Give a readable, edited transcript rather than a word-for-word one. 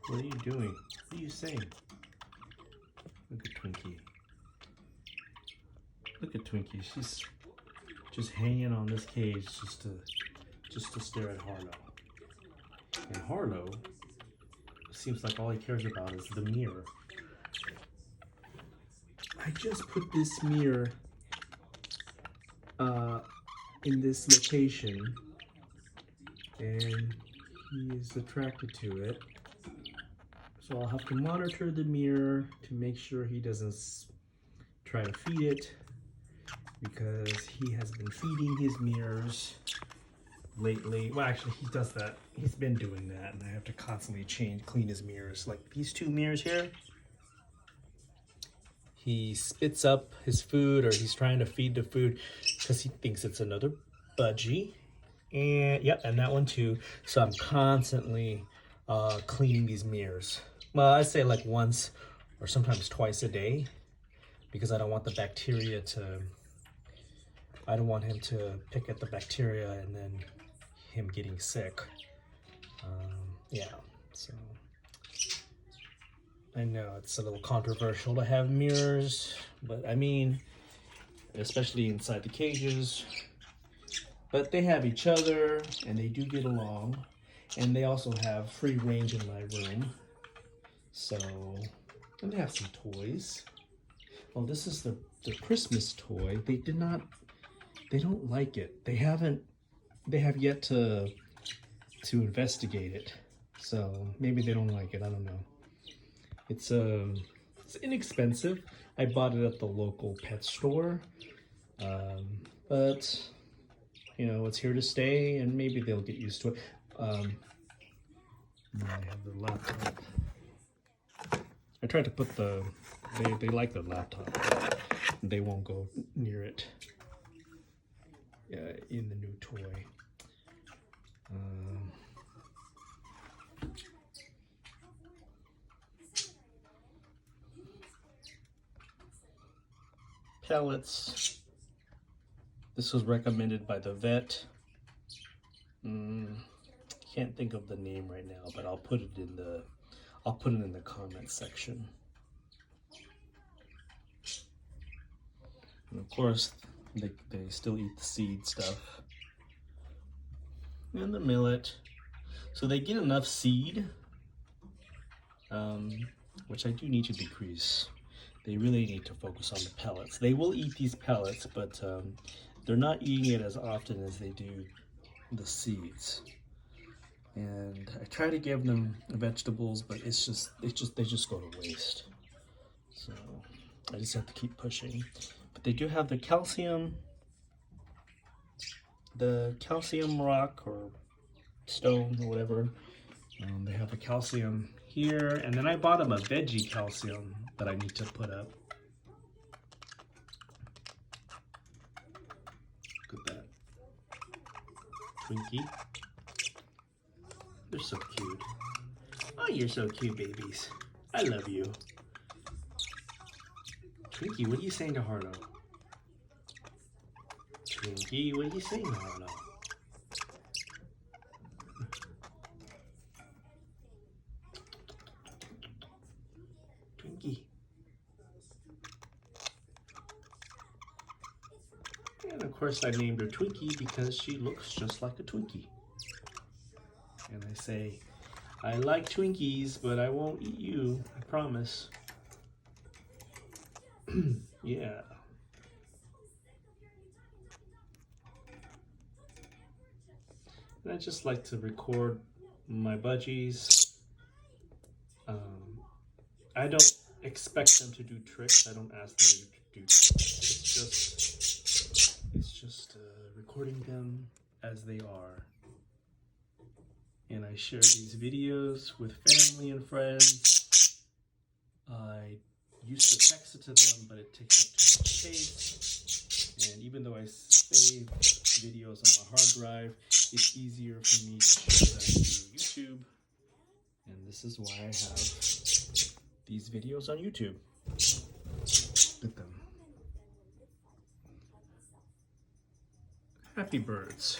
What are you doing? What are you saying? Look at Twinkie. Look at Twinkie. She's just hanging on this cage just to stare at Harlow. And Harlow seems like all he cares about is the mirror. I just put this mirror in this location, and he is attracted to it. So I'll have to monitor the mirror to make sure he doesn't try to feed it, because he has been feeding his mirrors lately. Well, actually, he does that. He's been doing that, and I have to constantly clean his mirrors. Like these two mirrors here, he spits up his food, or he's trying to feed the food because he thinks it's another budgie. And yep, and that one too. So I'm constantly cleaning these mirrors. Well, I say like once or sometimes twice a day, because I don't want the bacteria to, I don't want him to pick at the bacteria and then him getting sick. Yeah, so I know it's a little controversial to have mirrors, but I mean, especially inside the cages, but they have each other and they do get along, and they also have free range in my room. So, and they have some toys. Well, this is the Christmas toy. They don't like it. They have yet to investigate it. So maybe they don't like it, I don't know. It's inexpensive. I bought it at the local pet store. But you know, it's here to stay, and maybe they'll get used to it. I have the laptop. I tried to put they like the laptop. They won't go near it in the new toy. Pellets. This was recommended by the vet. Can't think of the name right now, but I'll put it in the comments section. And of course, they still eat the seed stuff and the millet, so they get enough seed, which I do need to decrease. They really need to focus on the pellets. They will eat these pellets, but they're not eating it as often as they do the seeds. And I try to give them vegetables, but they just go to waste. So I just have to keep pushing. But they do have the calcium rock or stone or whatever. They have a calcium here, and then I bought them a veggie calcium that I need to put up. Look at that. Twinkie. They're so cute. Oh, you're so cute, babies. I love you. Twinkie, what are you saying to Harlow? Twinkie, what are you saying to Harlow? Twinkie. And of course I named her Twinkie because she looks just like a Twinkie. And I say, I like Twinkies, but I won't eat you, I promise. Yeah. And I just like to record my budgies. I don't expect them to do tricks. I don't ask them to do tricks. It's just recording them as they are. And I share these videos with family and friends. I used to text it to them, but it takes up too much space. And even though I save videos on my hard drive, it's easier for me to share them to YouTube. And this is why I have these videos on YouTube. Look at them. Happy birds.